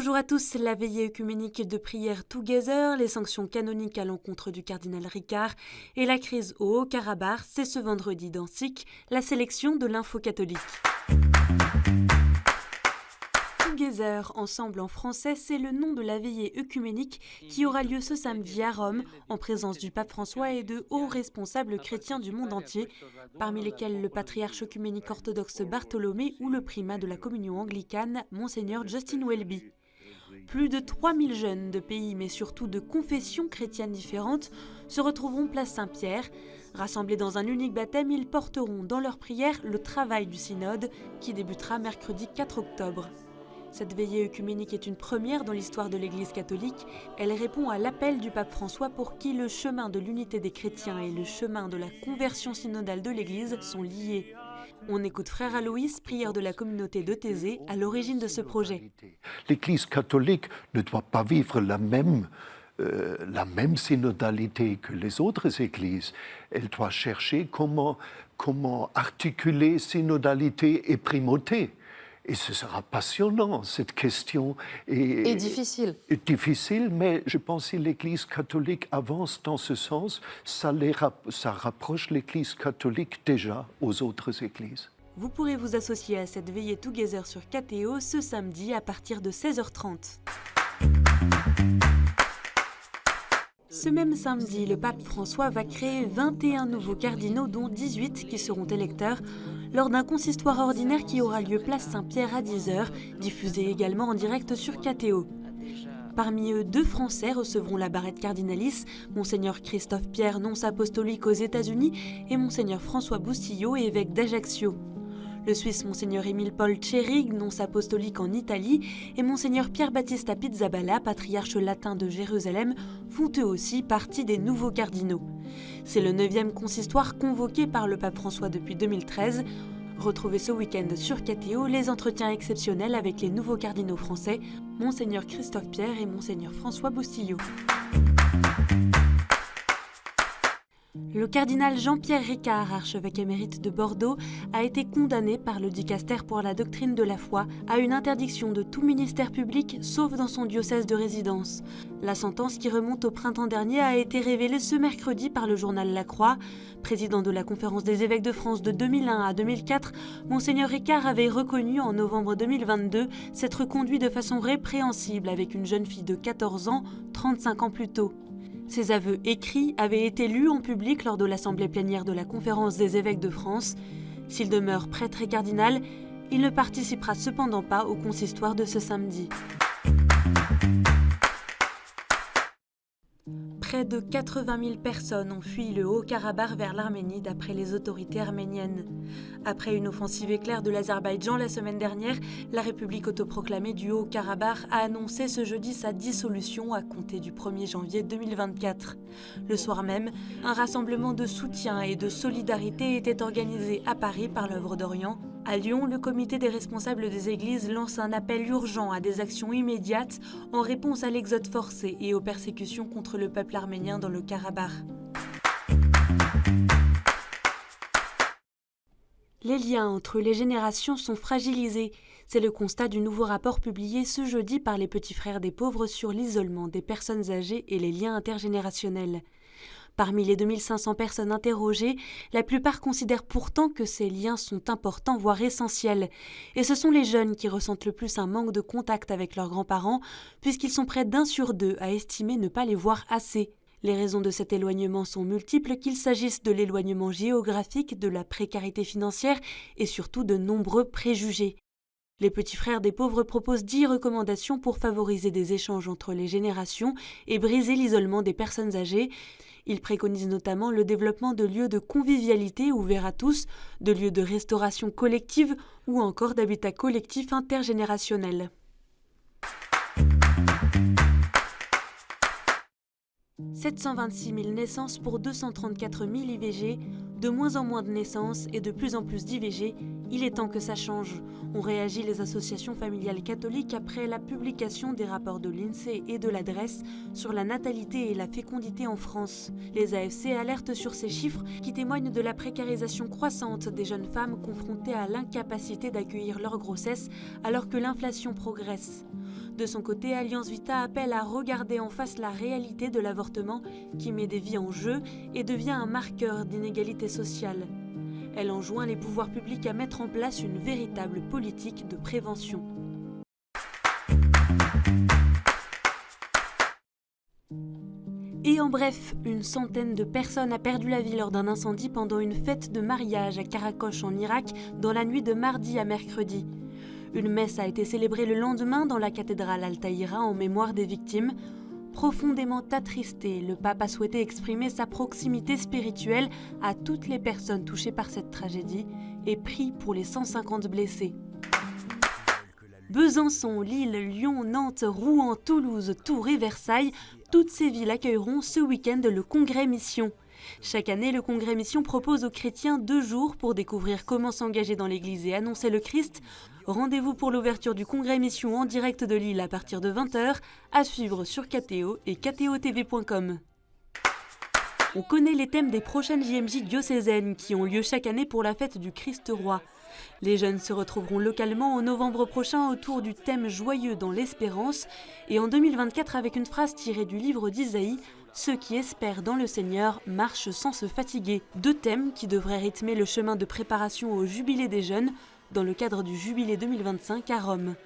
Bonjour à tous, la veillée œcuménique de prière Together, les sanctions canoniques à l'encontre du cardinal Ricard et la crise au Haut-Karabakh, c'est ce vendredi dans SIC, la sélection de l'info catholique. Together, ensemble en français, c'est le nom de la veillée œcuménique qui aura lieu ce samedi à Rome, en présence du pape François et de hauts responsables chrétiens du monde entier, parmi lesquels le patriarche œcuménique orthodoxe Bartholomé ou le primat de la communion anglicane, Monseigneur Justin Welby. Plus de 3000 jeunes de pays, mais surtout de confessions chrétiennes différentes, se retrouveront place Saint-Pierre. Rassemblés dans un unique baptême, ils porteront dans leur prière le travail du synode qui débutera mercredi 4 octobre. Cette veillée œcuménique est une première dans l'histoire de l'Église catholique. Elle répond à l'appel du pape François pour qui le chemin de l'unité des chrétiens et le chemin de la conversion synodale de l'Église sont liés. On écoute Frère Aloïs, prieur de la communauté de Thésée, à l'origine de ce projet. L'Église catholique ne doit pas vivre la même synodalité que les autres églises. Elle doit chercher comment articuler synodalité et primauté. Et ce sera passionnant, cette question. Et difficile. Difficile, mais je pense que l'Église catholique avance dans ce sens. Ça rapproche l'Église catholique déjà aux autres églises. Vous pourrez vous associer à cette veillée Together sur KTO ce samedi à partir de 16h30. Ce même samedi, le pape François va créer 21 nouveaux cardinaux, dont 18 qui seront électeurs, lors d'un consistoire ordinaire qui aura lieu place Saint-Pierre à 10h, diffusé également en direct sur KTO. Parmi eux, 2 Français recevront la barrette cardinalice, Monseigneur Christophe Pierre, nonce apostolique aux États-Unis, et Monseigneur François Bustillo, évêque d'Ajaccio. Le Suisse Monseigneur Émile Paul Tcherig, nonce apostolique en Italie, et Monseigneur Pierre Battista Pizzaballa, patriarche latin de Jérusalem, font eux aussi partie des nouveaux cardinaux. C'est le 9e consistoire convoqué par le pape François depuis 2013. Retrouvez ce week-end sur KTO les entretiens exceptionnels avec les nouveaux cardinaux français, Monseigneur Christophe Pierre et Monseigneur François Bustillo. Le cardinal Jean-Pierre Ricard, archevêque émérite de Bordeaux, a été condamné par le dicaster pour la doctrine de la foi à une interdiction de tout ministère public sauf dans son diocèse de résidence. La sentence, qui remonte au printemps dernier, a été révélée ce mercredi par le journal La Croix. Président de la Conférence des évêques de France de 2001 à 2004, Monseigneur Ricard avait reconnu en novembre 2022 s'être conduit de façon répréhensible avec une jeune fille de 14 ans, 35 ans plus tôt. Ces aveux écrits avaient été lus en public lors de l'assemblée plénière de la Conférence des évêques de France. S'il demeure prêtre et cardinal, il ne participera cependant pas au consistoire de ce samedi. Près de 80 000 personnes ont fui le Haut-Karabakh vers l'Arménie d'après les autorités arméniennes. Après une offensive éclair de l'Azerbaïdjan la semaine dernière, la République autoproclamée du Haut-Karabakh a annoncé ce jeudi sa dissolution à compter du 1er janvier 2024. Le soir même, un rassemblement de soutien et de solidarité était organisé à Paris par l'Œuvre d'Orient. À Lyon, le comité des responsables des églises lance un appel urgent à des actions immédiates en réponse à l'exode forcé et aux persécutions contre le peuple arménien dans le Karabakh. Les liens entre les générations sont fragilisés. C'est le constat du nouveau rapport publié ce jeudi par les Petits Frères des Pauvres sur l'isolement des personnes âgées et les liens intergénérationnels. Parmi les 2500 personnes interrogées, la plupart considèrent pourtant que ces liens sont importants, voire essentiels. Et ce sont les jeunes qui ressentent le plus un manque de contact avec leurs grands-parents, puisqu'ils sont près d'1 sur 2 à estimer ne pas les voir assez. Les raisons de cet éloignement sont multiples, qu'il s'agisse de l'éloignement géographique, de la précarité financière et surtout de nombreux préjugés. Les Petits Frères des Pauvres proposent 10 recommandations pour favoriser des échanges entre les générations et briser l'isolement des personnes âgées. Ils préconisent notamment le développement de lieux de convivialité ouverts à tous, de lieux de restauration collective ou encore d'habitat collectif intergénérationnel. « 726 000 naissances pour 234 000 IVG, de moins en moins de naissances et de plus en plus d'IVG, il est temps que ça change. Ont réagi les associations familiales catholiques après la publication des rapports de l'INSEE et de l'adresse sur la natalité et la fécondité en France. Les AFC alertent sur ces chiffres qui témoignent de la précarisation croissante des jeunes femmes confrontées à l'incapacité d'accueillir leur grossesse alors que l'inflation progresse. De son côté, Alliance Vita appelle à regarder en face la réalité de l'avortement qui met des vies en jeu et devient un marqueur d'inégalité sociale. Elle enjoint les pouvoirs publics à mettre en place une véritable politique de prévention. Et en bref, une centaine de personnes a perdu la vie lors d'un incendie pendant une fête de mariage à Karakosh en Irak dans la nuit de mardi à mercredi. Une messe a été célébrée le lendemain dans la cathédrale Al-Tahira en mémoire des victimes. Profondément attristé, le pape a souhaité exprimer sa proximité spirituelle à toutes les personnes touchées par cette tragédie et prie pour les 150 blessés. Besançon, Lille, Lyon, Nantes, Rouen, Toulouse, Tours et Versailles, toutes ces villes accueilleront ce week-end le Congrès Mission. Chaque année, le Congrès Mission propose aux chrétiens 2 jours pour découvrir comment s'engager dans l'Église et annoncer le Christ. Rendez-vous pour l'ouverture du Congrès Mission en direct de Lille à partir de 20h, à suivre sur KTO et ktotv.com. On connaît les thèmes des prochaines JMJ diocésaines qui ont lieu chaque année pour la fête du Christ Roi. Les jeunes se retrouveront localement en novembre prochain autour du thème joyeux dans l'espérance et en 2024 avec une phrase tirée du livre d'Isaïe « Ceux qui espèrent dans le Seigneur marchent sans se fatiguer ». 2 thèmes qui devraient rythmer le chemin de préparation au Jubilé des jeunes dans le cadre du Jubilé 2025 à Rome.